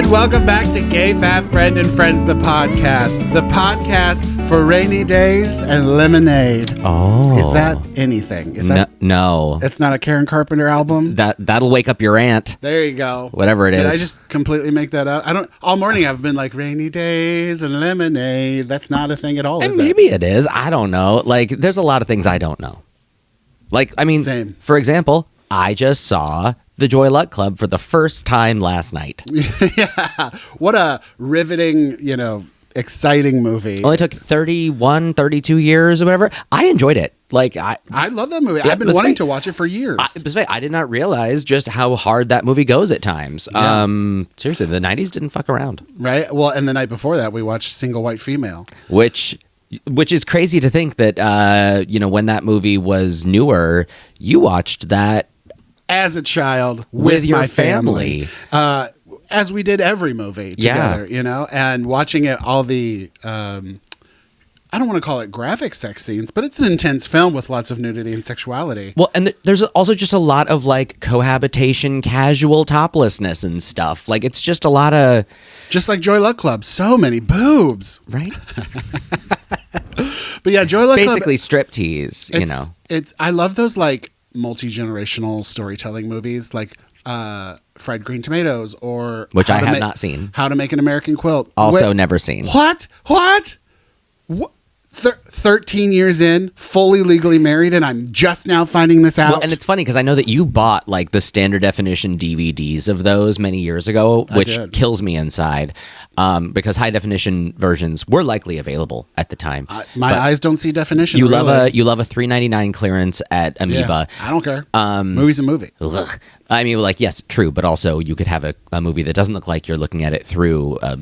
welcome back to GFF and Friends, the podcast for rainy days and lemonade. Oh. Is that anything? No. It's not a Karen Carpenter album? That'll wake up your aunt. There you go. Whatever it is. Did I just completely make that up? All morning I've been like, rainy days and lemonade. That's not a thing at all, is maybe it is. I don't know. Like, there's a lot of things I don't know. Like, I mean, Same. For example, I just saw The Joy Luck Club for the first time last night. Yeah. What a riveting, exciting movie. Only took 31, 32 years or whatever. I enjoyed it. Like, I love that movie. Yeah, I've been wanting to watch it for years. I did not realize just how hard that movie goes at times. Yeah. Seriously, the 90s didn't fuck around. Right? Well, and the night before that, we watched Single White Female. Which is crazy to think that, when that movie was newer, you watched that as a child with your my family. As we did every movie together, and watching it, all the, I don't want to call it graphic sex scenes, but it's an intense film with lots of nudity and sexuality. Well, and there's also just a lot of like cohabitation, casual toplessness and stuff. Like, it's just a lot of... Just like Joy Luck Club, so many boobs. Right? But yeah, Joy Luck Club... Basically striptease, I love those like multi-generational storytelling movies like Fried Green Tomatoes or... Which I have not seen. How to Make an American Quilt. Also never seen. What? 13 years in, fully legally married, and I'm just now finding this out. Well, and it's funny because I know that you bought like the standard definition DVDs of those many years ago, which kills me inside because high definition versions were likely available at the time. My eyes don't see definition. You love a $3.99 clearance at Amoeba. Yeah, I don't care. Movie's a movie. Ugh. I mean, like, yes, true, but also you could have a movie that doesn't look like you're looking at it through a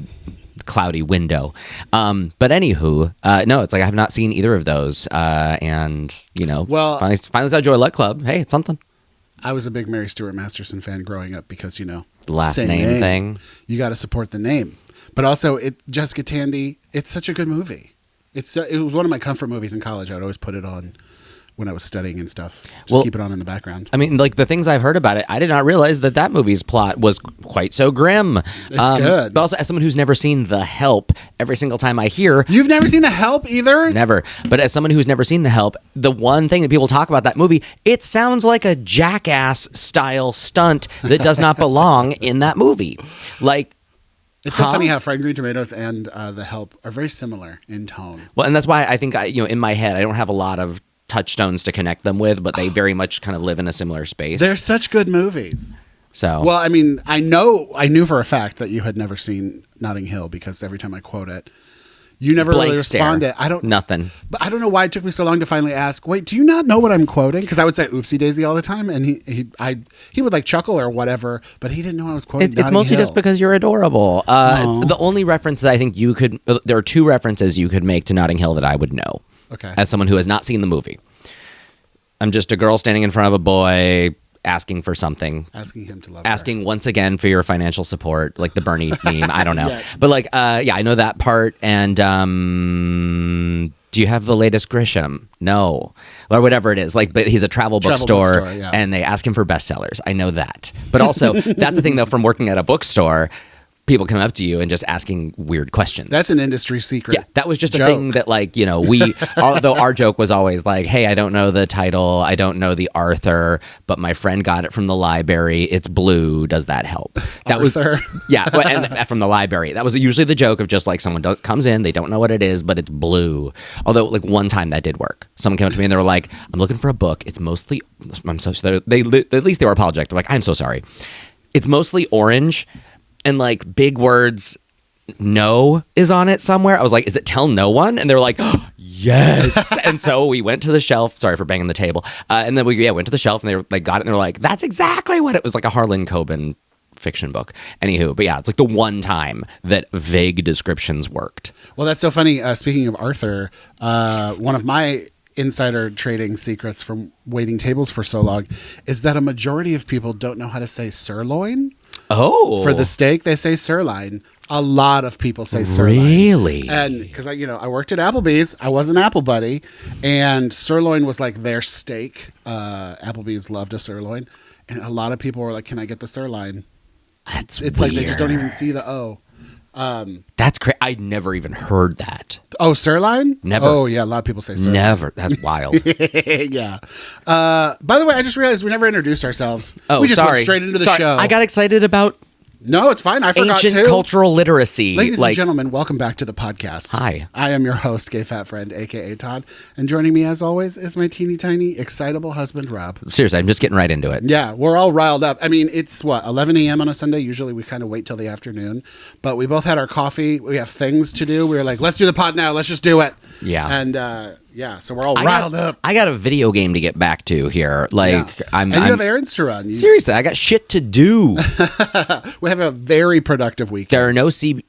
cloudy window. But anywho, no, it's like I have not seen either of those. And, finally saw Joy Luck Club. Hey, it's something. I was a big Mary Stuart Masterson fan growing up because, the last name thing. You got to support the name. But also, Jessica Tandy, it's such a good movie. It was one of my comfort movies in college. I would always put it on when I was studying and stuff. Keep it on in the background. I mean, like, the things I've heard about it, I did not realize that movie's plot was quite so grim. It's good. But also, as someone who's never seen The Help, every single time I hear... You've never seen The Help either? Never. But as someone who's never seen The Help, the one thing that people talk about that movie, it sounds like a Jackass-style stunt that does not belong in that movie. Like... It's so funny how Fried Green Tomatoes and The Help are very similar in tone. Well, and that's why I think, in my head, I don't have a lot of touchstones to connect them with, but they very much kind of live in a similar space. They're such good movies. So, well, I mean, I knew for a fact that you had never seen Notting Hill because every time I quote it, you never really responded. Nothing. But I don't know why it took me so long to finally ask. Wait, do you not know what I'm quoting? Because I would say "Oopsie Daisy" all the time, and he would like chuckle or whatever, but he didn't know I was quoting. It's mostly just because you're adorable. The only reference that I think you could, there are two references you could make to Notting Hill that I would know. Okay. As someone who has not seen the movie, I'm just a girl standing in front of a boy asking for something. Asking him to love Asking once again for your financial support, like the Bernie meme. I don't know. Yeah. But like, I know that part. And do you have the latest Grisham? No. Or whatever it is. Like, but he's a travel bookstore and they ask him for bestsellers. I know that. But also, that's the thing though, from working at a bookstore, people come up to you and just asking weird questions. That's an industry secret. Yeah, that was just a thing that, like, we, although our joke was always like, hey, I don't know the title, I don't know the author, but my friend got it from the library. It's blue. Does that help? That Arthur. And from the library. That was usually the joke of just like someone comes in, they don't know what it is, but it's blue. Although, like, one time that did work. Someone came up to me and they were like, I'm looking for a book. It's mostly, I'm so sorry. At least they were apologetic. They're like, I'm so sorry. It's mostly orange. And like big words, no is on it somewhere. I was like, is it tell no one? And they were like, oh, yes. And so we went to the shelf. Sorry for banging the table. And then we went to the shelf and they were like, got it. And they were like, that's exactly what it was, like a Harlan Coben fiction book. Anywho, but yeah, it's like the one time that vague descriptions worked. Well, that's so funny. Speaking of Arthur, one of my insider trading secrets from waiting tables for so long is that a majority of people don't know how to say sirloin. Oh. For the steak, they say sirloin. A lot of people say sirloin. Really? And because I worked at Applebee's, I was an Apple buddy, and sirloin was like their steak. Applebee's loved a sirloin, and a lot of people were like, "Can I get the sirloin?" That's it's weird. like they just don't even see the O. That's crazy. I never even heard that. Oh, sirloin? Never. Oh, yeah. A lot of people say sirloin. Never. That's wild. Yeah. By the way, I just realized we never introduced ourselves. Oh, we just sorry. went straight into the Sorry. show. I got excited about No, it's fine. I forgot ancient too. cultural literacy. Ladies and gentlemen, welcome back to the podcast. Hi. I am your host, Gay Fat Friend, a.k.a. Todd. And joining me, as always, is my teeny tiny, excitable husband, Rob. Seriously, I'm just getting right into it. Yeah, we're all riled up. I mean, it's 11 a.m. on a Sunday. Usually we kind of wait till the afternoon. But we both had our coffee. We have things to do. We were like, let's do the pod now. Let's just do it. Yeah. And, so we're all riled up. I got a video game to get back to here. Like, Yeah. You have errands to run. Seriously, I got shit to do. We have a very productive weekend. There are no Sunday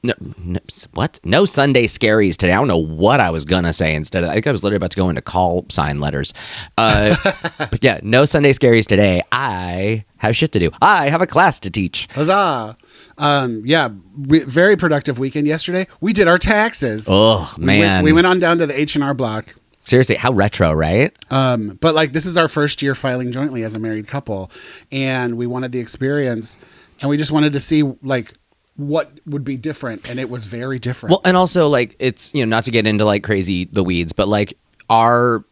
scaries today. I don't know what I was gonna say instead. I think I was literally about to go into call sign letters. But yeah, no Sunday scaries today. I have shit to do. I have a class to teach. Huzzah! Very productive weekend yesterday. We did our taxes. Oh man, we went on down to the H&R Block. Seriously, how retro, right? But like this is our first year filing jointly as a married couple, and we wanted the experience, and we just wanted to see like what would be different, and it was very different. Well, and also like it's not to get into like crazy the weeds, but like our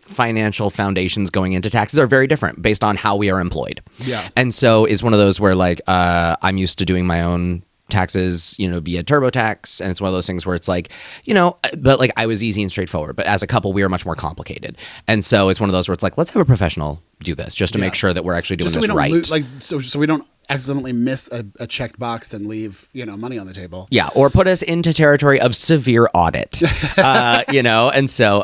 financial foundations going into taxes are very different based on how we are employed. Yeah, and so it's one of those where like I'm used to doing my own taxes, via TurboTax, and it's one of those things where it's like, but like I was easy and straightforward, but as a couple we are much more complicated, and so it's one of those where it's like, let's have a professional do this just to make sure that we're actually doing this right. So we don't accidentally miss a checked box and leave money on the table. Yeah, or put us into territory of severe audit. And so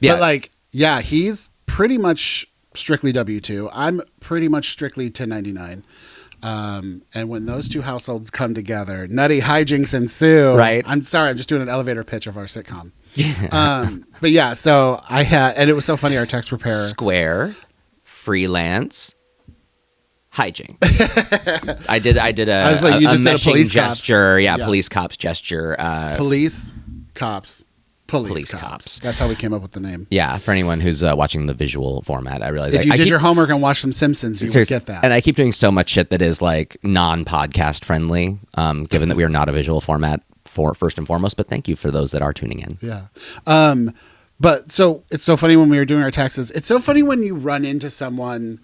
But like, yeah, he's pretty much strictly W-2. I'm pretty much strictly 1099. And when those two households come together, nutty hijinks ensue. Right. I'm sorry, I'm just doing an elevator pitch of our sitcom. But yeah, so I had, and it was so funny, our text preparer. Square, freelance, hijinks. I did I was like, you just did a police gesture. Cops. Yeah, police cops gesture. Police cops. Police cops. cops. That's how we came up with the name. Yeah, for anyone who's watching the visual format, I realize if you did your homework and watched some Simpsons, you would get that. And I keep doing so much shit that is like non-podcast friendly, given that we are not a visual format first and foremost. But thank you for those that are tuning in. Yeah. But so it's so funny when we were doing our taxes. It's so funny when you run into someone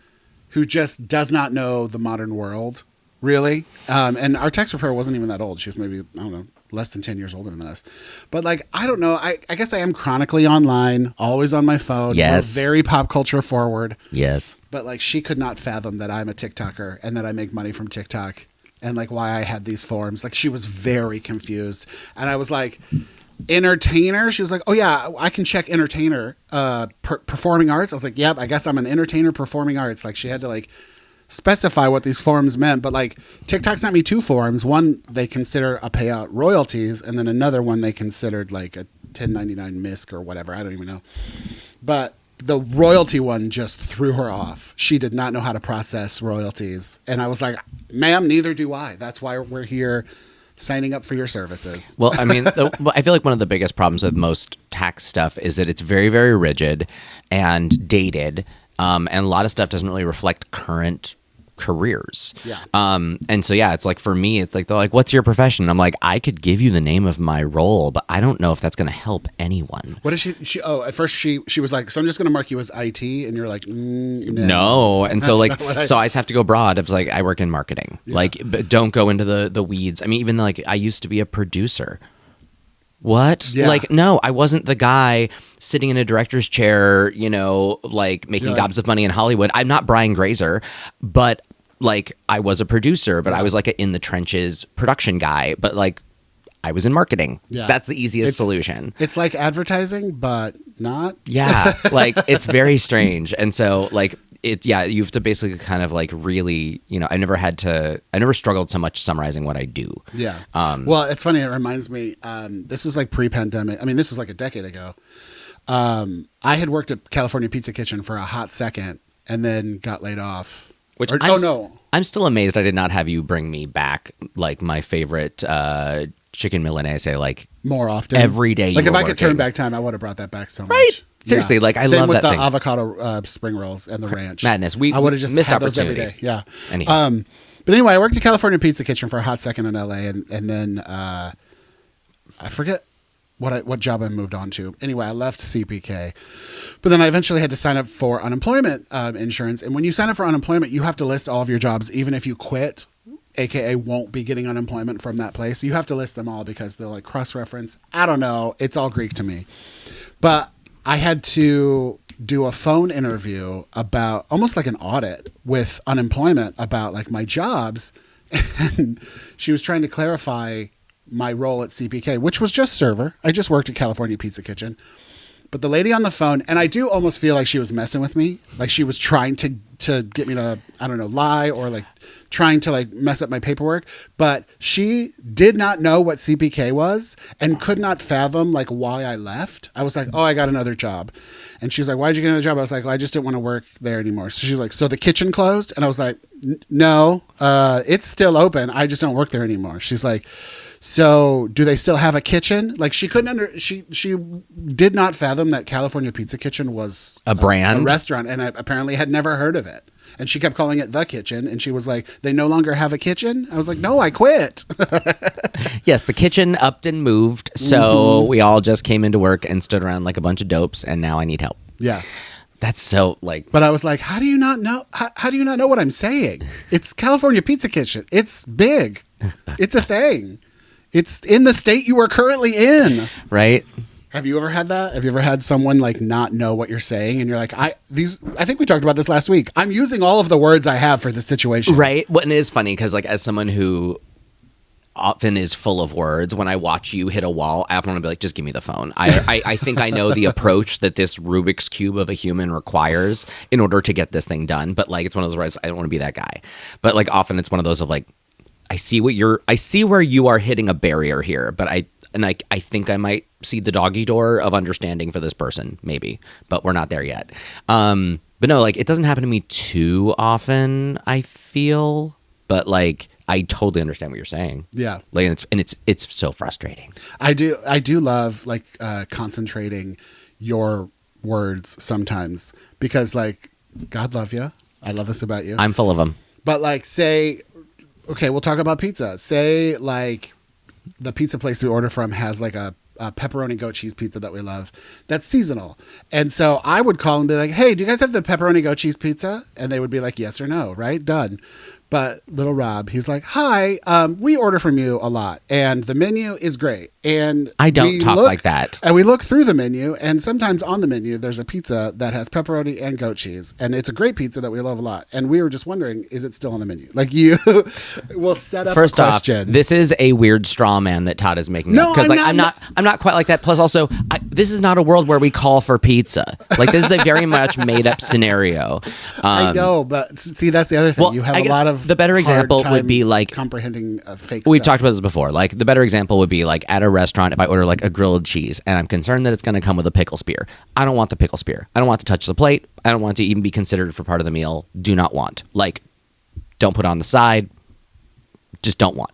who just does not know the modern world, really. And our tax preparer wasn't even that old. She was maybe, I don't know, less than 10 years older than us. But like, I don't know. I guess I am chronically online, always on my phone. Yes. We're very pop culture forward. Yes. But like, she could not fathom that I'm a TikToker and that I make money from TikTok and like why I had these forms. Like, she was very confused. And I was like, entertainer? She was like, oh yeah, I can check entertainer, performing arts. I was like, yep, I guess I'm an entertainer, performing arts. Like, she had to like specify what these forms meant. But like, TikTok sent me two forms. One they consider a payout royalties, and then another one they considered like a 1099 misc or whatever. I don't even know. But the royalty one just threw her off. She did not know how to process royalties. And I was like, ma'am, neither do I. That's why we're here signing up for your services. Well, I mean, I feel like one of the biggest problems with most tax stuff is that it's very, very rigid and dated. And a lot of stuff doesn't really reflect current careers. Yeah. And so, yeah, it's like for me, it's like, they're like, what's your profession? I'm like, I could give you the name of my role, but I don't know if that's going to help anyone. What is she? Oh, at first she was like, so I'm just going to mark you as IT. And you're like, no. And so like, so I just have to go broad. It's like, I work in marketing. Yeah. Like, but don't go into the weeds. I mean, even like I used to be a producer. What? Yeah. Like, no, I wasn't the guy sitting in a director's chair, like making gobs of money in Hollywood. I'm not Brian Grazer, but like I was a producer, but I was like a in the trenches production guy, but like I was in marketing. Yeah. That's the easiest solution. It's like advertising, but not. Yeah. Like it's very strange. And so like you have to basically kind of like really, I never struggled so much summarizing what I do. Yeah. Well, it's funny. It reminds me, this was like pre-pandemic. I mean, this was like a decade ago. I had worked at California Pizza Kitchen for a hot second and then got laid off. I'm still amazed I did not have you bring me back like my favorite chicken Milanese like more often every day. Like if I could turn back time, I would have brought that back so much. Seriously, like I Same love with that the thing. avocado spring rolls and the ranch. Madness. I would have just missed had those every opportunity. day. Yeah. Anyhow. But anyway, I worked at California Pizza Kitchen for a hot second in LA, and then I forget what job I moved on to. Anyway, I left CPK, but then I eventually had to sign up for unemployment insurance. And when you sign up for unemployment, you have to list all of your jobs, even if you quit, aka won't be getting unemployment from that place. You have to list them all because they'll like cross-reference. I don't know. It's all Greek to me. But I had to do a phone interview about almost like an audit with unemployment about like my jobs. And she was trying to clarify my role at CPK, which was just server. I just worked at California Pizza Kitchen. But the lady on the phone, and I do almost feel like she was messing with me. Like she was trying to get me to, I don't know, lie or like trying to like mess up my paperwork. But she did not know what CPK was and could not fathom like why I left. I was like, oh, I got another job. And she's like, why'd you get another job? I was like, well, I just didn't want to work there anymore. So she's like, so the kitchen closed? And I was like, no, it's still open. I just don't work there anymore. She's like, so do they still have a kitchen? Like she couldn't she did not fathom that California Pizza Kitchen was a brand, a restaurant, and I apparently had never heard of it. And she kept calling it the kitchen, and she was like, they no longer have a kitchen? I was like, no, I quit. Yes, the kitchen upped and moved, so we all just came into work and stood around like a bunch of dopes, and now I need help. Yeah. That's so like. But I was like, how do you not know? How do you not know what I'm saying? It's California Pizza Kitchen. It's big. It's a thing. It's in the state you are currently in. Right. Have you ever had that? Have you ever had someone like not know what you're saying and you're like, I think we talked about this last week. I'm using all of the words I have for this situation. Right. Well, and it is funny because like as someone who often is full of words, when I watch you hit a wall, I often want to be like, just give me the phone. I think I know the approach that this Rubik's Cube of a human requires in order to get this thing done. But like, it's one of those where I don't want to be that guy. But like often it's one of those of like, I see where you are hitting a barrier here, but I think I might see the doggy door of understanding for this person, maybe, but we're not there yet. But no, like it doesn't happen to me too often, I feel, but like I totally understand what you're saying. Yeah. Like it's so frustrating. I do love like concentrating your words sometimes because like God love you. I love this about you. I'm full of them. But like say, okay, we'll talk about pizza. Say like the pizza place we order from has like a pepperoni goat cheese pizza that we love that's seasonal. And so I would call and be like, hey, do you guys have the pepperoni goat cheese pizza? And they would be like, yes or no, right? Done. But little Rob, he's like, hi, we order from you a lot and the menu is great. And I don't talk like that. And we look through the menu and sometimes on the menu, there's a pizza that has pepperoni and goat cheese. And it's a great pizza that we love a lot. And we were just wondering, is it still on the menu? Like you will set up First a question. off, this is a weird straw man that Todd is making No, up. Because like I'm not quite like that. Plus also, this is not a world where we call for pizza. Like this is a very much made up scenario. I know, but see, that's the other thing. Well, You have I a guess lot of the better example would be like comprehending fake we've stuff. talked about this before. Like the better example would be like at a restaurant, if I order like a grilled cheese and I'm concerned that it's going to come with a pickle spear. I don't want the pickle spear. I don't want to touch the plate. I don't want to even be considered for part of the meal. Do not want. Like, don't put it on the side. Just don't want.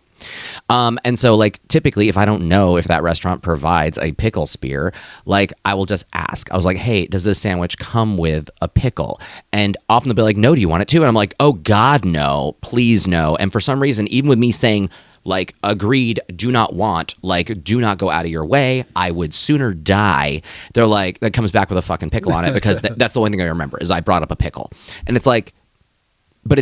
And so like typically if I don't know if that restaurant provides a pickle spear, like I will just ask. I was like, hey, does this sandwich come with a pickle? And often they'll be like, no, do you want it to? And I'm like, oh God, no, please no. And for some reason, even with me saying like agreed, do not want, like do not go out of your way, I would sooner die. They're like, that comes back with a fucking pickle on it because that's the only thing I remember is I brought up a pickle. And it's like, but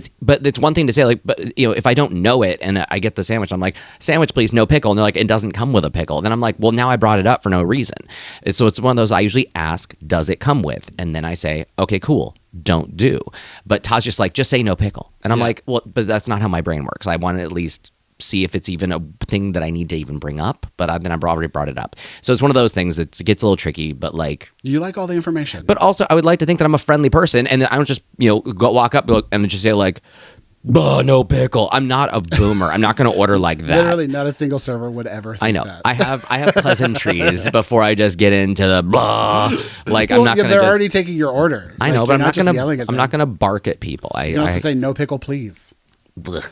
it's one thing to say like, but you know, if I don't know it and I get the sandwich, I'm like, sandwich please, no pickle, and they're like, it doesn't come with a pickle. Then I'm like, well, now I brought it up for no reason. And so it's one of those I usually ask, does it come with? And then I say, okay, cool, don't do. But Todd's just like, just say no pickle, and I'm like, well, but that's not how my brain works. I want to at least see if it's even a thing that I need to even bring up, but then I've already brought it up. So it's one of those things that gets a little tricky, but like... You like all the information. But also, I would like to think that I'm a friendly person, and I don't just, go walk up and just say like, no pickle. I'm not a boomer. I'm not going to order like that. Literally not a single server would ever think I know. that. I have pleasantries before I just get into the blah. Like, well, I'm not going to they're already taking your order. I know, like, but I'm I'm not going to bark at people. You can also say no pickle, please. But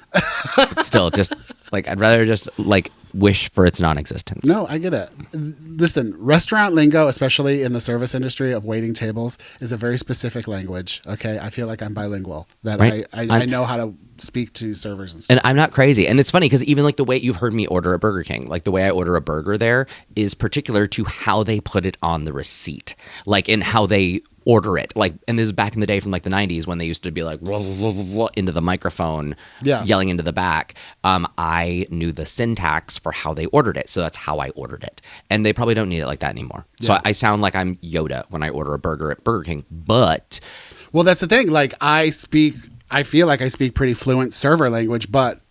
still, just Like, I'd rather just like wish for its non-existence. No, I get it. Listen, restaurant lingo, especially in the service industry of waiting tables, is a very specific language. Okay, I feel like I'm bilingual. That Right. I know how to speak to servers and stuff. And I'm not crazy. And it's funny because even like the way you've heard me order at Burger King, like the way I order a burger there is particular to how they put it on the receipt, like in how they order it. Like, and this is back in the day from like the 90s when they used to be like into the microphone, yelling into the back. I knew the syntax for how they ordered it. So that's how I ordered it. And they probably don't need it like that anymore. So I sound like I'm Yoda when I order a burger at Burger King. But well, that's the thing. Like I feel like I speak pretty fluent server language, but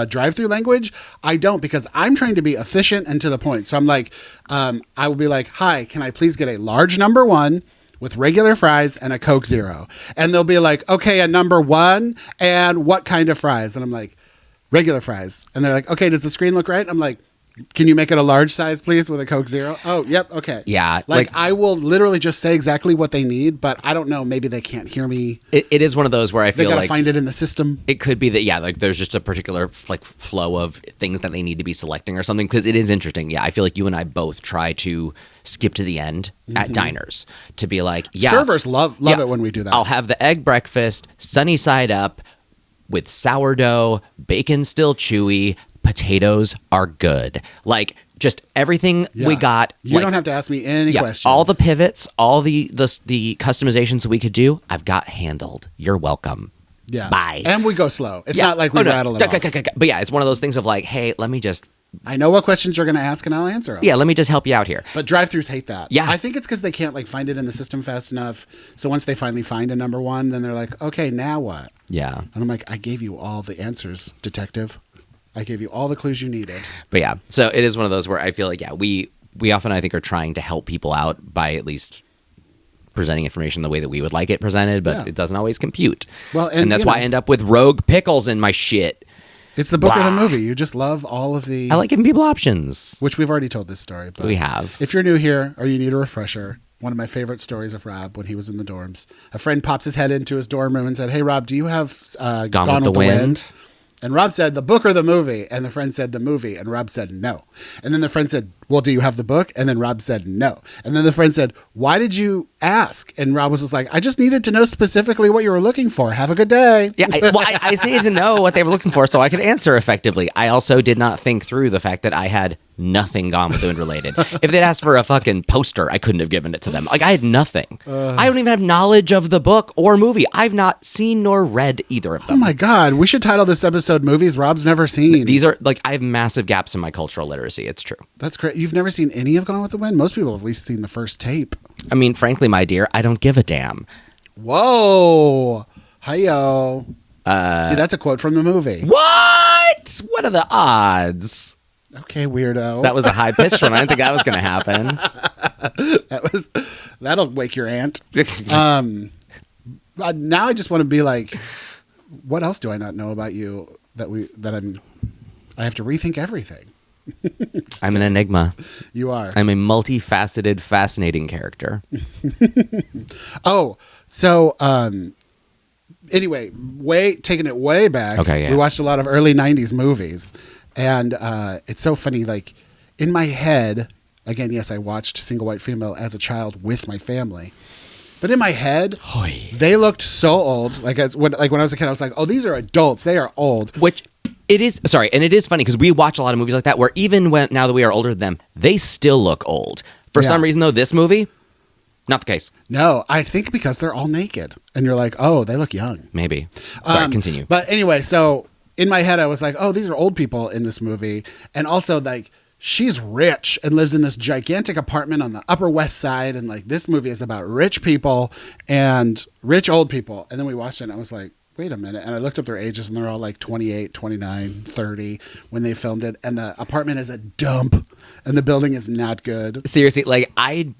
drive-through language, I don't, because I'm trying to be efficient and to the point. So I'm like, I will be like, hi, can I please get a large number one with regular fries and a Coke Zero? And they'll be like, okay, a number one, and what kind of fries? And I'm like, regular fries. And they're like, okay, does the screen look right? I'm like, can you make it a large size, please, with a Coke Zero? Oh, yep, okay. Yeah. Like I will literally just say exactly what they need, but I don't know. Maybe they can't hear me. it is one of those where I feel They gotta like find it in the system. it could be that, yeah, like there's just a particular like flow of things that they need to be selecting or something, because it is interesting. Yeah, I feel like you and I both try to skip to the end at diners to be like, yeah. Servers love it when we do that. I'll have the egg breakfast, sunny side up with sourdough, bacon still chewy, potatoes are good. Like just everything we got. You don't have to ask me any questions. All the pivots, all the customizations that we could do, I've got handled. You're welcome. Yeah. Bye. And we go slow. It's not like we rattle it off. But yeah, it's one of those things of like, hey, let me just... I know what questions you're going to ask and I'll answer them. Yeah, let me just help you out here. But drive-thrus hate that. Yeah. I think it's because they can't like find it in the system fast enough. So once they finally find a number one, then they're like, okay, now what? Yeah. And I'm like, I gave you all the answers, detective. I gave you all the clues you needed. But yeah, so it is one of those where I feel like, yeah, we often, I think, are trying to help people out by at least presenting information the way that we would like it presented, but it doesn't always compute. Well, and that's why I end up with rogue pickles in my shit. It's the book or the movie. You just love all of the... I like giving people options. Which we've already told this story. But we have. If you're new here or you need a refresher, one of my favorite stories of Rob when he was in the dorms, a friend pops his head into his dorm room and said, hey, Rob, do you have Gone with the Wind? And Rob said, the book or the movie? And the friend said, the movie. And Rob said, no. And then the friend said, well, do you have the book? And then Rob said, no. And then the friend said, why did you ask? And Rob was just like, I just needed to know specifically what you were looking for. Have a good day. Yeah, I just needed to know what they were looking for so I could answer effectively. I also did not think through the fact that I had nothing Gone with the Wind related. If they'd asked for a fucking poster, I couldn't have given it to them. Like, I had nothing. I don't even have knowledge of the book or movie. I've not seen nor read either of them. Oh my God. We should title this episode Movies Rob's Never Seen. These are, like, I have massive gaps in my cultural literacy. It's true. That's great. You've never seen any of Gone with the Wind? Most people have at least seen the first tape. I mean, frankly, my dear, I don't give a damn. Whoa. Hi-yo. See, that's a quote from the movie. What? What are the odds? Okay, weirdo. That was a high-pitched one. I didn't think that was going to happen. That'll wake your aunt. Now I just want to be like, what else do I not know about you I have to rethink everything. I'm an enigma. You are. I'm a multifaceted, fascinating character. Oh, so anyway, taking it way back. Okay, yeah. We watched a lot of early 90s movies. And it's so funny, like, in my head, again, yes, I watched Single White Female as a child with my family. But in my head, they looked so old. Like when I was a kid, I was like, oh, these are adults. They are old. Which it is, sorry, and it is funny because we watch a lot of movies like that where even now that we are older than them, they still look old. For some reason, though, this movie, not the case. No, I think because they're all naked. And you're like, oh, they look young. Maybe. Sorry, continue. But anyway, so in my head, I was like, oh, these are old people in this movie. And also, like, she's rich and lives in this gigantic apartment on the Upper West Side. And, like, this movie is about rich people and rich old people. And then we watched it and I was like, wait a minute. And I looked up their ages and they're all like 28, 29, 30 when they filmed it. And the apartment is a dump and the building is not good. Seriously, I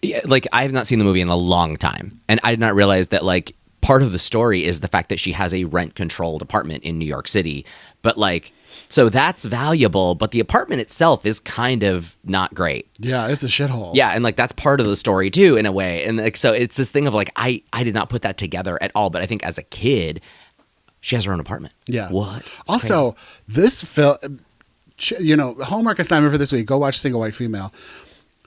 have not seen the movie in a long time. And I did not realize that, like, part of the story is the fact that she has a rent-controlled apartment in New York City. But, like, so that's valuable, but the apartment itself is kind of not great. Yeah, it's a shithole. Yeah, and, like, that's part of the story, too, in a way. And, like, so it's this thing of, like, I did not put that together at all. But I think as a kid, she has her own apartment. Yeah. What? It's also, crazy. this film, homework assignment for this week, go watch Single White Female.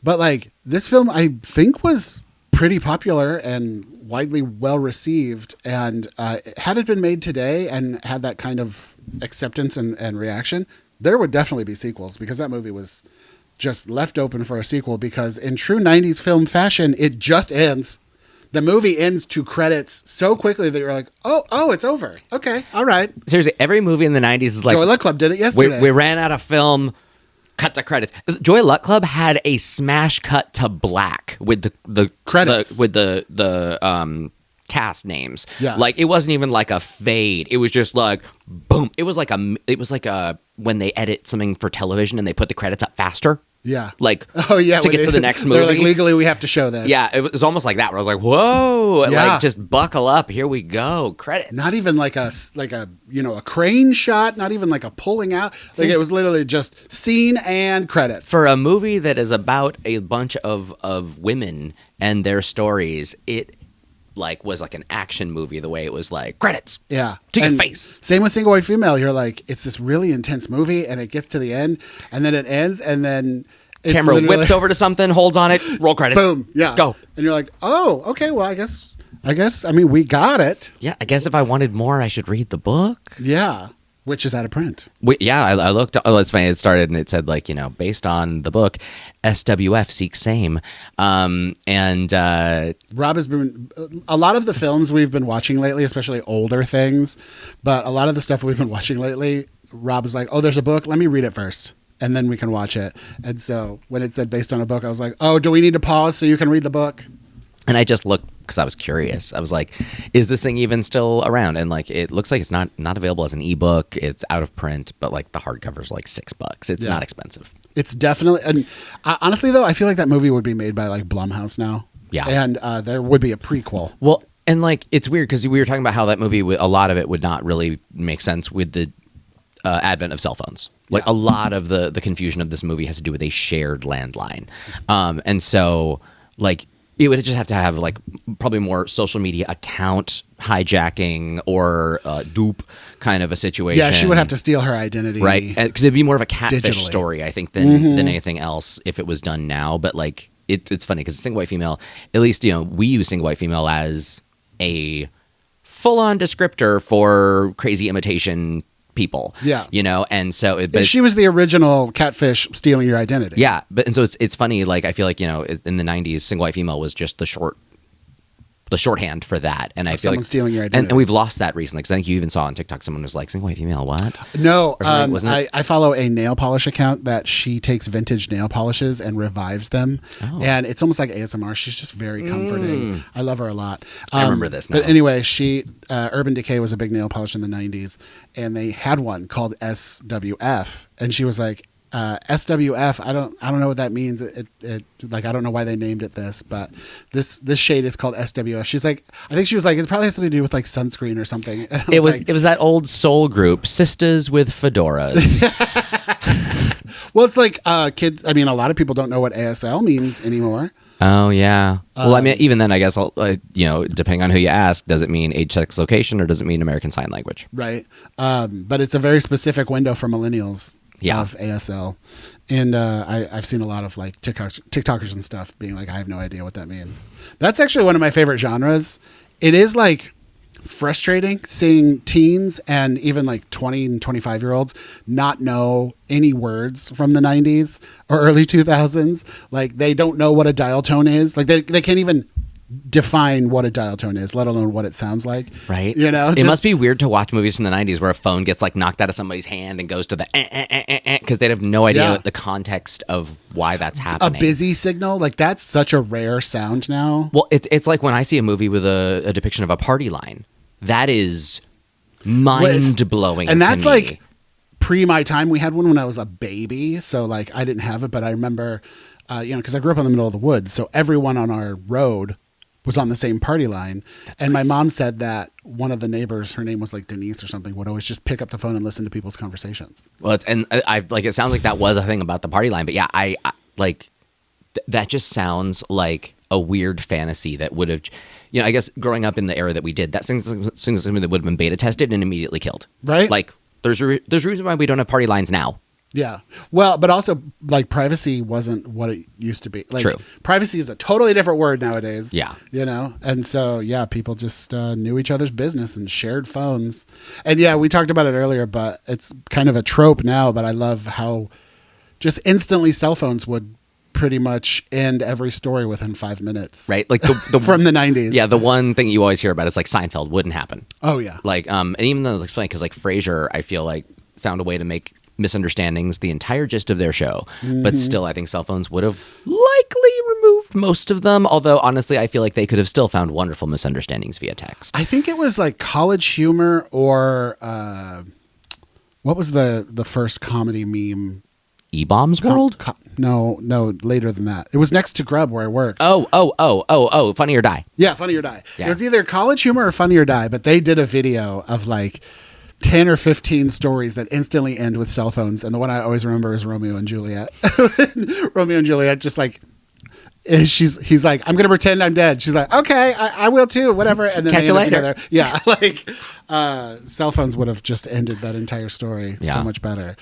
But like this film, I think was pretty popular and widely well received. And had it been made today and had that kind of acceptance and reaction, there would definitely be sequels, because that movie was just left open for a sequel, because in true 90s film fashion, it just ends. The movie ends to credits so quickly that you're like, oh, it's over. Okay, all right. Seriously, every movie in the 90s is like... Joy Luck Club did it yesterday. We ran out of film, cut to credits. Joy Luck Club had a smash cut to black with the credits. with the cast names. Yeah. Like, it wasn't even like a fade. It was just like, boom. It was like when they edit something for television and they put the credits up faster. Yeah. Like, to get to the next movie. They're like, legally, we have to show this. Yeah, it was almost like that, where I was like, whoa, Yeah. like, just buckle up. Here we go. Credits. Not even like a crane shot, not even like a pulling out. Like, it was literally just scene and credits. For a movie that is about a bunch of women and their stories, it like was like an action movie, the way it was like credits. Yeah. To your And face. Same with Single White Female. You're like, it's this really intense movie, and it gets to the end, and then it ends, and then it's Camera literally- whips over to something, holds on it, roll credits. Boom. Yeah. Go. And you're like, oh, okay, well, I guess, I mean, we got it. Yeah, I guess if I wanted more, I should read the book. Yeah. Which is out of print. I looked. Oh, it's funny. It started and it said, like, based on the book, SWF seeks same. And Rob has been, a lot of the films we've been watching lately, especially older things, but a lot of the stuff we've been watching lately, Rob is like, oh, there's a book. Let me read it first, and then we can watch it. And so when it said based on a book, I was like, oh, do we need to pause so you can read the book? And I just looked because I was curious. I was like, is this thing even still around? And like, it looks like it's not available as an ebook. It's out of print, but like the hardcover's like $6. It's not expensive. It's definitely, and honestly though, I feel like that movie would be made by like Blumhouse now. Yeah. And there would be a prequel. Well, and like, it's weird because we were talking about how that movie, a lot of it would not really make sense with the advent of cell phones. Like a lot of the confusion of this movie has to do with a shared landline. And so like, it would just have to have like probably more social media account hijacking or dupe kind of a situation. Yeah, she would have to steal her identity. Right. Because it'd be more of a catfish digitally. story, I think, than anything else if it was done now. But like, it's funny because Single White Female, at least, we use Single White Female as a full-on descriptor for crazy imitation people. Yeah. And so She was the original catfish stealing your identity. yeah, and so it's funny. Like, I feel like in the 90s, Single White Female was just the shorthand for that, and I feel someone like stealing your identity. and we've lost that recently because I think you even saw on TikTok someone was like, "Single White Female, what?" No, Or something, wasn't it? I follow a nail polish account that she takes vintage nail polishes and revives them, and it's almost like ASMR. She's just very comforting. I love her a lot. I remember this now. But anyway, Urban Decay was a big nail polish in the 90s, and they had one called SWF, and she was like, SWF, I don't know what that means. It like, I don't know why they named it this, but this shade is called SWF. She's like, I think she was like, it probably has something to do with like sunscreen or something. It was that old soul group, Sisters with Fedoras. Well, it's like kids. I mean, a lot of people don't know what ASL means anymore. Oh yeah. Well, I mean, even then, I guess depending on who you ask, does it mean age, sex, location, or does it mean American Sign Language? Right. But it's a very specific window for millennials. Yeah. Of ASL, and I've seen a lot of like TikTokers and stuff being like, I have no idea what that means. That's actually one of my favorite genres. It is like frustrating seeing teens and even like 20 and 25-year-olds not know any words from the 90s or early 2000s. Like, they don't know what a dial tone is. Like, they can't even define what a dial tone is, let alone what it sounds like. Right. It must be weird to watch movies from the 90s where a phone gets like knocked out of somebody's hand and goes to the because they'd have no idea the context of why that's happening. A busy signal, like, that's such a rare sound now. Well, it's like when I see a movie with a depiction of a party line. That is mind-blowing. And that's to me. like pre my time. We had one when I was a baby, so like I didn't have it, but I remember, because I grew up in the middle of the woods, so everyone on our road was on the same party line. And my mom said that one of the neighbors, her name was like Denise or something, would always just pick up the phone and listen to people's conversations. Well, I like, it sounds like that was a thing about the party line, but yeah, I like that just sounds like a weird fantasy that would have, I guess growing up in the era that we did, that seems like something that would have been beta tested and immediately killed. Right. Like, there's a reason why we don't have party lines now. Yeah. Well, but also like privacy wasn't what it used to be. Like True. privacy is a totally different word nowadays. Yeah. You know? And so, yeah, people just knew each other's business and shared phones. And yeah, we talked about it earlier, but it's kind of a trope now, but I love how just instantly cell phones would pretty much end every story within 5 minutes. Right? Like the From the 90s. Yeah, the one thing you always hear about is like Seinfeld wouldn't happen. Oh, yeah. Like, and even though it's funny because like Frasier, I feel like found a way to make misunderstandings the entire gist of their show, but still, I think cell phones would have likely removed most of them. Although, honestly, I feel like they could have still found wonderful misunderstandings via text. I think it was like College Humor or what was the first comedy meme? E-Bombs World? No, later than that. It was next to Grub where I worked. Oh, Funny or Die. Yeah, Funny or Die. Yeah. It was either College Humor or Funny or Die, but they did a video of like 10 or 15 stories that instantly end with cell phones. And the one I always remember is Romeo and Juliet. Romeo and Juliet just like, he's like, I'm going to pretend I'm dead. She's like, okay, I will too, whatever. And then Catch they you end up later. together. Yeah, like cell phones would have just ended that entire story so much better.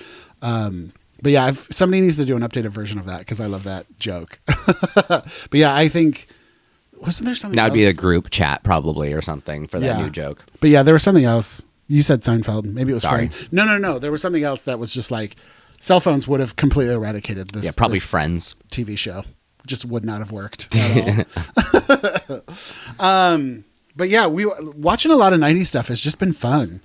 But yeah, somebody needs to do an updated version of that because I love that joke. But yeah, I think, wasn't there something That would else? be a group chat probably or something for that Yeah. new joke. But yeah, there was something else. You said Seinfeld. Maybe it was Sorry. Friends. No. There was something else that was just like cell phones would have completely eradicated this. Yeah, probably this Friends. TV show. Just would not have worked at all. But yeah, watching a lot of 90s stuff has just been fun.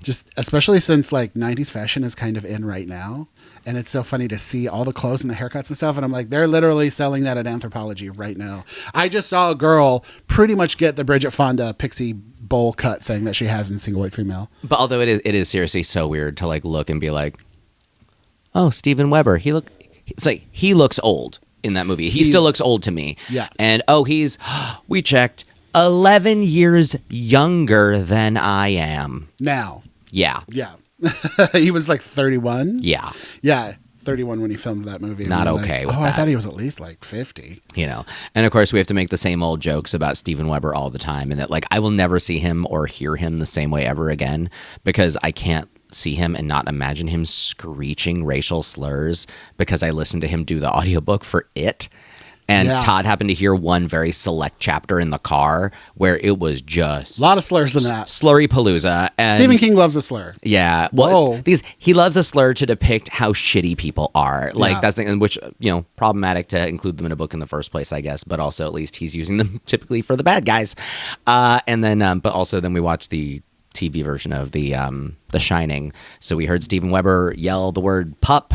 Just especially since like 90s fashion is kind of in right now. And it's so funny to see all the clothes and the haircuts and stuff. And I'm like, they're literally selling that at Anthropologie right now. I just saw a girl pretty much get the Bridget Fonda pixie bowl cut thing that she has in Single White Female. But although it is seriously so weird to like look and be like, oh, Steven Weber, it's like he looks old in that movie. He still looks old to me. Yeah. And we checked 11 years younger than I am. Now. Yeah. Yeah. He was like 31. Yeah. Yeah. 31 when he filmed that movie. Not We were okay like, with I that. thought he was at least like 50. You know, and of course we have to make the same old jokes about Steven Weber all the time, and that like I will never see him or hear him the same way ever again because I can't see him and not imagine him screeching racial slurs because I listened to him do the audiobook for It. And Yeah. Todd happened to hear one very select chapter in the car where it was just A lot of slurs in that. slurry palooza. And Stephen King loves a slur. yeah, well, Whoa. because he loves a slur to depict how shitty people are. Like Yeah. that's the thing, which problematic to include them in a book in the first place, I guess. But also, at least he's using them typically for the bad guys. And then, but also, then we watched the TV version of the Shining. So we heard Steven Weber yell the word "pup"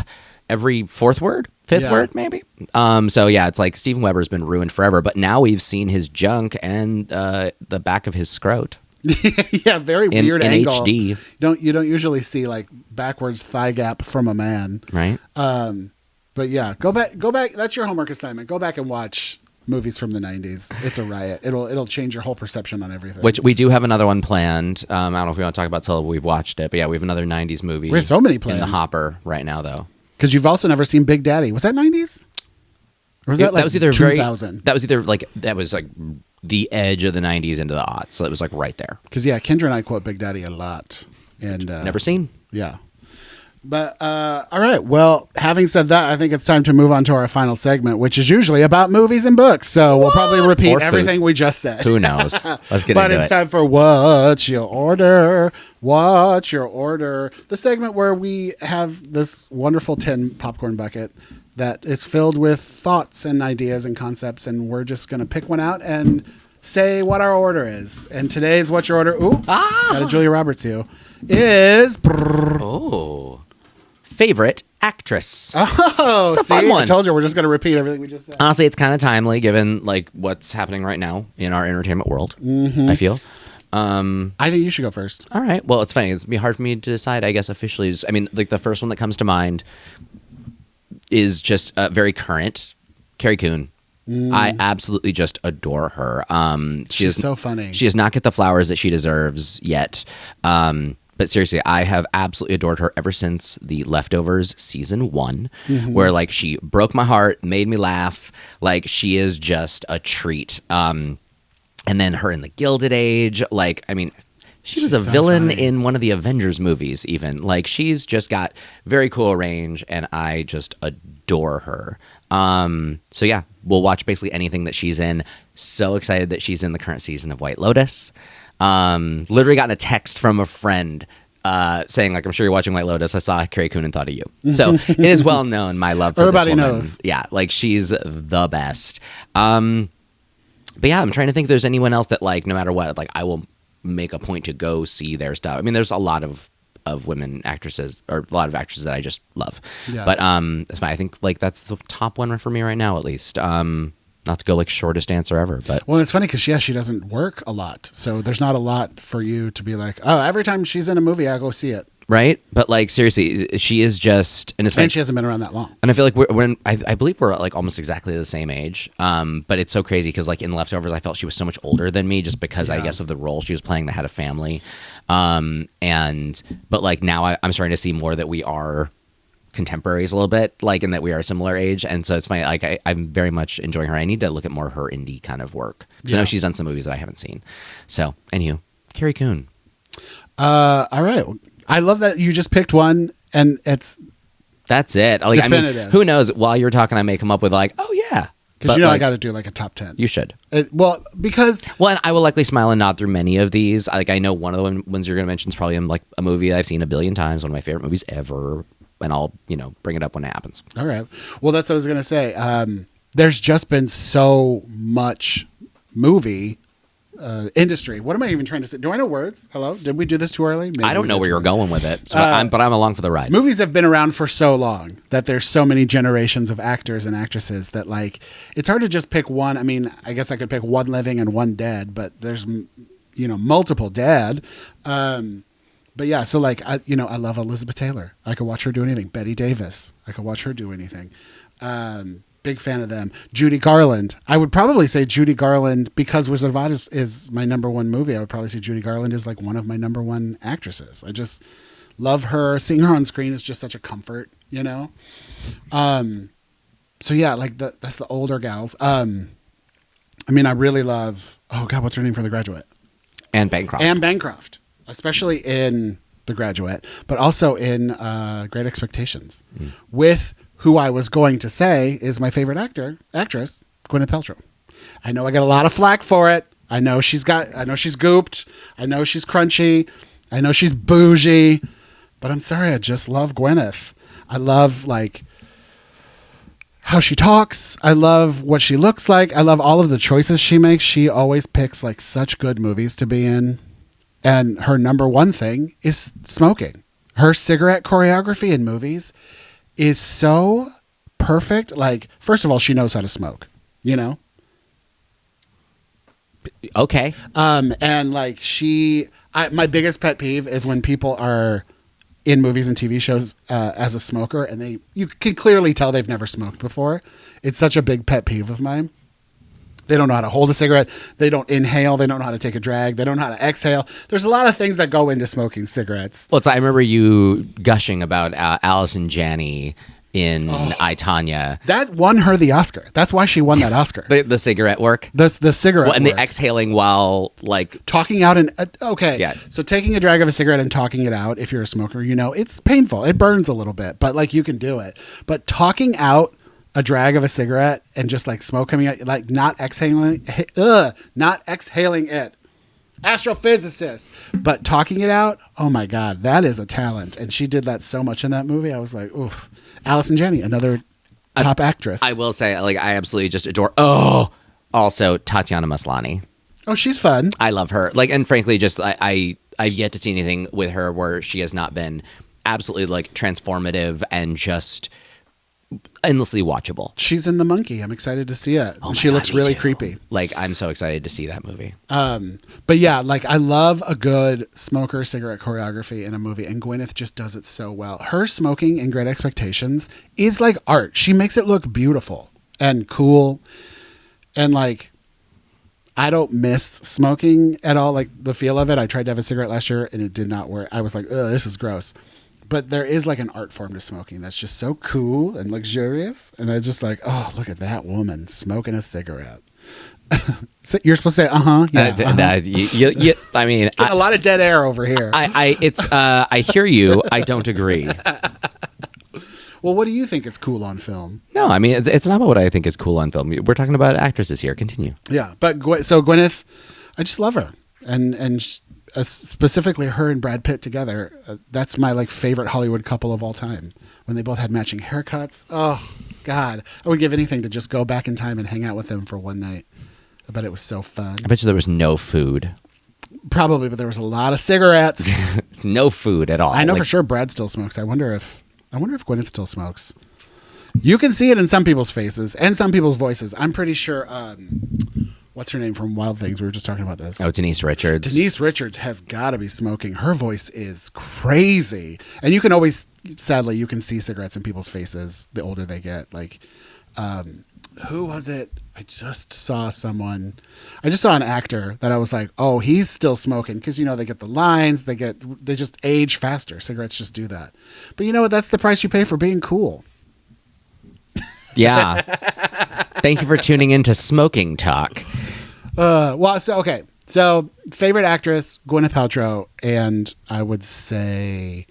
every fourth word. Fifth Yeah. word, maybe. So yeah, it's like Steven Weber's been ruined forever. But now we've seen his junk and the back of his scrot. Yeah, very In weird angle. HD. You don't usually see like backwards thigh gap from a man. Right. But yeah, go back. That's your homework assignment. Go back and watch movies from the 90s. It's a riot. It'll change your whole perception on everything. Which we do have another one planned. I don't know if we want to talk about till we've watched it, but yeah, we have another 90s movie. We have so many in planned. the hopper right now, though. Because you've also never seen Big Daddy. Was that 90s? Or was that like was either 2000? that was like the edge of the 90s into the aughts. So it was like right there. Because yeah, Kendra and I quote Big Daddy a lot. And Never seen. Yeah. But all right. Well, having said that, I think it's time to move on to our final segment, which is usually about movies and books. So we'll probably repeat Or food. everything we just said. Who knows? Let's get But into it's it. time for What's Your Order? What's Your Order? The segment where we have this wonderful tin popcorn bucket that is filled with thoughts and ideas and concepts, and we're just going to pick one out and say what our order is. And today's What's Your Order? Ooh, got a Julia Roberts you. Is... Oh. Favorite actress. Oh, It's a fun see? I one. told you we're just going to repeat everything we just said. Honestly, it's kind of timely given like what's happening right now in our entertainment world, I feel. I think you should go first. All right. Well, it's funny. It's be hard for me to decide, I guess, officially. I mean, like the first one that comes to mind is just very current. Carrie Coon. I absolutely just adore her. She's so funny. She does not get the flowers that she deserves yet. But seriously, I have absolutely adored her ever since The Leftovers season 1, where like she broke my heart, made me laugh. Like she is just a treat. And then her in The Gilded Age, like, I mean, She was a so villain funny. in one of the Avengers movies, even. Like, she's just got very cool range, and I just adore her. So, yeah, we'll watch basically anything that she's in. So excited that she's in the current season of White Lotus. Literally gotten a text from a friend saying, like, I'm sure you're watching White Lotus. I saw Carrie Coon and thought of you. So it is well known, my love for Everybody this woman. knows. Yeah, like, she's the best. But yeah, I'm trying to think if there's anyone else that, like, no matter what, like, I will make a point to go see their stuff. I mean, there's a lot of women actresses, or a lot of actresses that I just love. Yeah. But that's fine. I think, like, that's the top one for me right now, at least. Not to go, like, shortest answer ever, but Well, it's funny because she doesn't work a lot, so there's not a lot for you to be like, oh, every time she's in a movie, I go see it. right. But, like, seriously, she is just, and it's And she hasn't been around that long. And I feel like I believe we're like almost exactly the same age. But it's so crazy because, like, in Leftovers, I felt she was so much older than me just because I guess of the role she was playing that had a family. But like now I'm starting to see more that we are contemporaries a little bit, like, and that we are a similar age. And so it's funny, like, I'm very much enjoying her. I need to look at more of her indie kind of work because I know she's done some movies that I haven't seen. So, anywho, Carrie Coon. All right. I love that you just picked one, and That's it. Like, definitive. I mean, who knows? While you're talking, I may come up with like, oh yeah, because But, I like, got to do like a top 10. You should. Because Well, and I will likely smile and nod through many of these. Like, I know one of the ones you're going to mention is probably in, like, a movie I've seen a billion times, one of my favorite movies ever, and I'll, bring it up when it happens. all right. Well, that's what I was going to say. There's just been so much movie industry. What am I even trying to say? Do I know words? Hello? Did we do this too early? Maybe I don't we know did where too you're early. going with it, so but I'm along for the ride. Movies have been around for so long that there's so many generations of actors and actresses that, like, it's hard to just pick one. I mean, I guess I could pick one living and one dead, but there's, multiple dead. But yeah, so, like, I love Elizabeth Taylor. I could watch her do anything. Bette Davis. I could watch her do anything. Big fan of them. Judy Garland. I would probably say Judy Garland, because Wizard of Oz is my number one movie. I would probably say Judy Garland is, like, one of my number one actresses. I just love her. Seeing her on screen is just such a comfort, So yeah, like, that's the older gals. I mean, I really love, oh God, what's her name for The Graduate? And Bancroft. Anne Bancroft, especially in The Graduate, but also in Great Expectations, with who I was going to say is my favorite actress, Gwyneth Paltrow. I know I got a lot of flack for it. I know she's gooped. I know she's crunchy. I know she's bougie, but I'm sorry, I just love Gwyneth. I love, like, how she talks. I love what she looks like. I love all of the choices she makes. She always picks, like, such good movies to be in. And her number one thing is smoking. Her cigarette choreography in movies is so perfect. Like, first of all, she knows how to smoke, Okay. And, like, my biggest pet peeve is when people are in movies and TV shows as a smoker, and you can clearly tell they've never smoked before. It's such a big pet peeve of mine. They don't know how to hold a cigarette. They don't inhale. They don't know how to take a drag. They don't know how to exhale. There's a lot of things that go into smoking cigarettes. Well, I remember you gushing about Allison Janney in I, Tonya. That won her the Oscar. That's why she won that Oscar. The cigarette work. The cigarette Well, and work. the exhaling while, like, Talking out and okay. Yeah. So taking a drag of a cigarette and talking it out, if you're a smoker, it's painful. It burns a little bit, but, like, you can do it. But talking out a drag of a cigarette and just, like, smoke coming out, like, not exhaling it. Astrophysicist. But talking it out, oh my God, that is a talent. And she did that so much in that movie. I was like, oof. Allison Janney, another top actress. I will say, like, I absolutely just adore. Oh, also Tatiana Maslany. Oh, she's fun. I love her. Like, and frankly, just I've yet to see anything with her where she has not been absolutely, like, transformative and just endlessly watchable. She's in The Monkey. I'm excited to see it. Oh my She God, looks me really too. creepy. Like, I'm so excited to see that movie. But yeah, like, I love a good smoker cigarette choreography in a movie, and Gwyneth just does it so well. Her smoking in Great Expectations is like art. She makes it look beautiful and cool. And, like, I don't miss smoking at all, like, the feel of it. I tried to have a cigarette last year and it did not work. I was like, ugh, this is gross. But there is, like, an art form to smoking that's just so cool and luxurious. And I just like, oh, look at that woman smoking a cigarette. So you're supposed to say, yeah. I mean, A lot of dead air over here. I hear you. I don't agree. Well, what do you think is cool on film? No, I mean, it's not about what I think is cool on film. We're talking about actresses here. Continue. Yeah, but so Gwyneth, I just love her, and specifically her and Brad Pitt together. That's my like favorite Hollywood couple of all time. When they both had matching haircuts. Oh God, I would give anything to just go back in time and hang out with them for one night. I bet it was so fun. I bet you there was no food. Probably, but there was a lot of cigarettes. No food at all. I know for sure Brad still smokes. I wonder if Gwyneth still smokes. You can see it in some people's faces and some people's voices. I'm pretty sure. What's her name from Wild Things? We were just talking about this. Oh, Denise Richards. Denise Richards has got to be smoking. Her voice is crazy, and you can always, sadly, you can see cigarettes in people's faces the older they get. Like, who was it? I just saw an actor that I was like, oh, he's still smoking, because they get the lines, they just age faster. Cigarettes just do that. But you know what? That's the price you pay for being cool. Yeah. Thank you for tuning in to Smoking Talk. So favorite actress, Gwyneth Paltrow, and I would say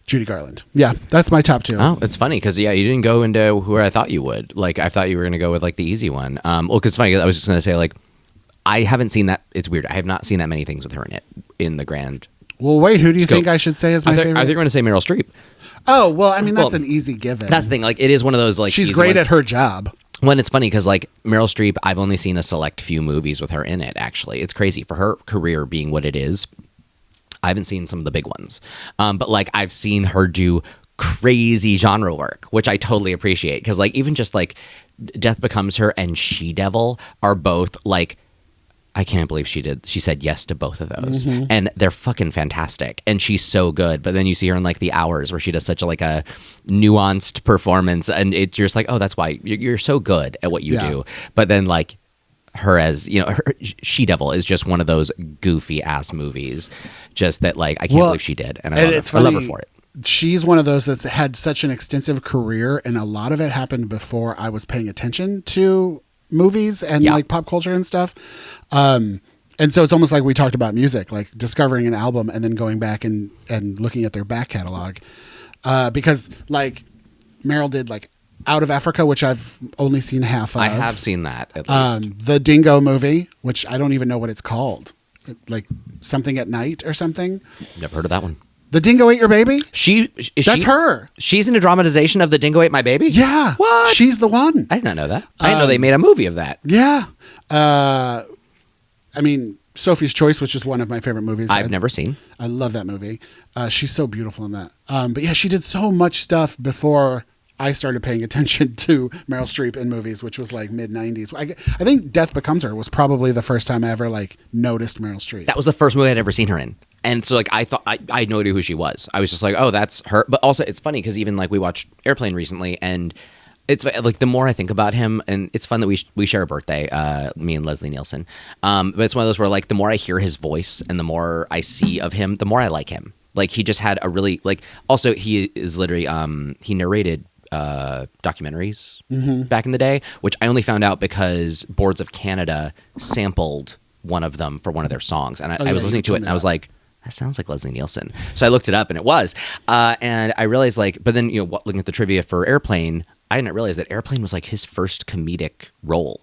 Judy Garland. Yeah, that's my top two. Oh, it's funny because you didn't go into who I thought you would. Like, I thought you were going to go with like the easy one. Because it's funny. I was just going to say, like, I haven't seen that. It's weird. I have not seen that many things with her in it in the grand. Well, wait. Who do you think I should say is my favorite? I think we're going to say Meryl Streep. Oh, well, I mean, that's an easy given. That's the thing. Like, it is one of those, like, she's great at her job. When it's funny because, like, Meryl Streep, I've only seen a select few movies with her in it, actually. It's crazy. For her career being what it is, I haven't seen some of the big ones. But, like, I've seen her do crazy genre work, which I totally appreciate. Because, like, even just, like, Death Becomes Her and She-Devil are both, like, I can't believe she said yes to both of those. Mm-hmm. And they're fucking fantastic. And she's so good. But then you see her in like The Hours where she does such a nuanced performance. And you're just like, oh, that's why you're so good at what you do. But then like her as, She-Devil is just one of those goofy ass movies. Just that like, I can't believe she did. And I love her for it. She's one of those that's had such an extensive career. And a lot of it happened before I was paying attention to movies and like pop culture and stuff. And so it's almost like we talked about music, like discovering an album and then going back and looking at their back catalog. Because like Meryl did like Out of Africa, which I've only seen half of. I have seen that at least. The Dingo movie, which I don't even know what it's called. Like Something at Night or something. Never heard of that one. The Dingo Ate Your Baby? That's her. She's in a dramatization of The Dingo Ate My Baby? Yeah. What? She's the one. I did not know that. I didn't know they made a movie of that. Yeah. I mean, Sophie's Choice, which is one of my favorite movies. I've never seen. I love that movie. She's so beautiful in that. But yeah, she did so much stuff before I started paying attention to Meryl Streep in movies, which was like mid-90s. I think Death Becomes Her was probably the first time I ever like noticed Meryl Streep. That was the first movie I'd ever seen her in. And so like I thought I had no idea who she was. I was just like, oh, that's her. But also it's funny because even like we watched Airplane recently, and it's like the more I think about him, and it's fun that we share a birthday, me and Leslie Nielsen. But it's one of those where like the more I hear his voice and the more I see of him, the more I like him. Like he just had a really like. Also, he is literally he narrated documentaries back in the day, which I only found out because Boards of Canada sampled one of them for one of their songs, and I was listening to it and I was like, that sounds like Leslie Nielsen. So I looked it up and it was, and I realized like, but then looking at the trivia for Airplane, I didn't realize that Airplane was like his first comedic role,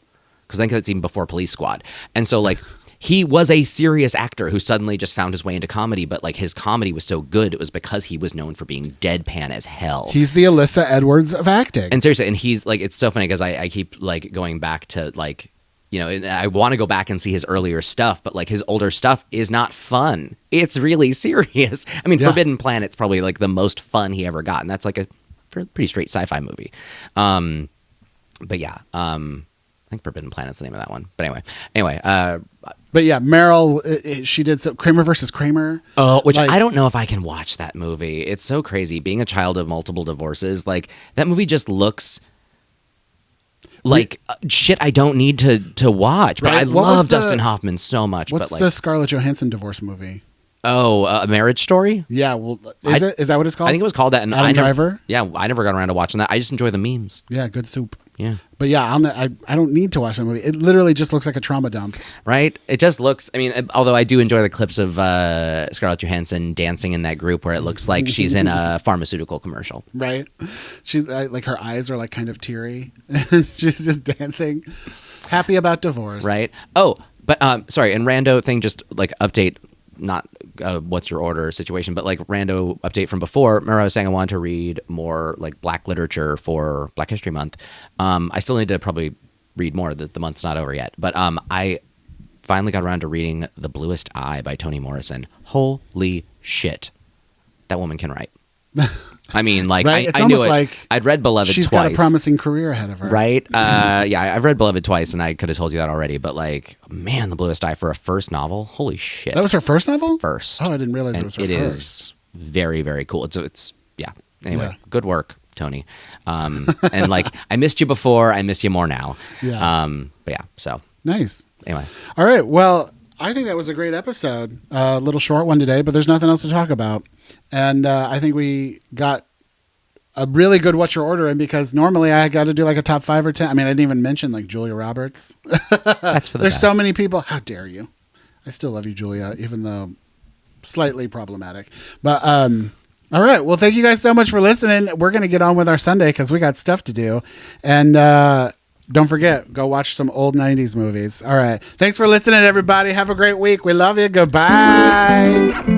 because I think that's even before Police Squad. And so like he was a serious actor who suddenly just found his way into comedy, but like his comedy was so good, it was because he was known for being deadpan as hell. He's the Alyssa Edwards of acting. And seriously, and he's like, it's so funny because I keep like going back to like, I want to go back and see his earlier stuff, but like his older stuff is not fun. It's really serious. I mean, Forbidden Planet's probably like the most fun he ever got, and that's like a pretty straight sci-fi movie. But yeah, I think Forbidden Planet's the name of that one. But anyway. But yeah, Meryl, she did Kramer versus Kramer. Oh, which I don't know if I can watch that movie. It's so crazy. Being a child of multiple divorces, like that movie just looks like shit I don't need to watch. But I love Dustin Hoffman so much. What's the Scarlett Johansson divorce movie? Oh, A Marriage Story? Yeah, well, is that what it's called? I think it was called that. And Adam Driver? I never got around to watching that. I just enjoy the memes. Yeah, good soup. Yeah. But yeah, I don't need to watch that movie. It literally just looks like a trauma dump. Right? It just looks, I mean, although I do enjoy the clips of Scarlett Johansson dancing in that group where it looks like she's in a pharmaceutical commercial. Right? She's like, her eyes are like kind of teary. She's just dancing. Happy about divorce. Right? Oh, but sorry, and rando thing, just like update, not what's your order situation, but like rando update from before. Remember I was saying I wanted to read more like Black literature for Black History Month. I still need to probably read more. The month's not over yet. But I finally got around to reading The Bluest Eye by Toni Morrison. Holy shit. That woman can write. I mean, like, right? I knew it. Like I'd read Beloved she's twice. got a promising career ahead of her. Right? Yeah, I've read Beloved twice, and I could have told you that already. But, like, man, The Bluest Eye for a first novel? Holy shit. That was her first novel? First. Oh, I didn't realize And it was her it first. is very, very cool. It's yeah. Anyway, Yeah. good work, Tony. And, like, I missed you before. I miss you more now. Yeah. But, yeah, so. Nice. Anyway. All right. Well, I think that was a great episode. A little short one today, but there's nothing else to talk about. And I think we got a really good What's Your Order in, because normally I got to do like a top 5 or 10. I mean, I didn't even mention like Julia Roberts. That's for the There's best. so many people. How dare you? I still love you, Julia, even though slightly problematic. But all right. Well, thank you guys so much for listening. We're going to get on with our Sunday because we got stuff to do. And don't forget, go watch some old 90s movies. All right. Thanks for listening, everybody. Have a great week. We love you. Goodbye.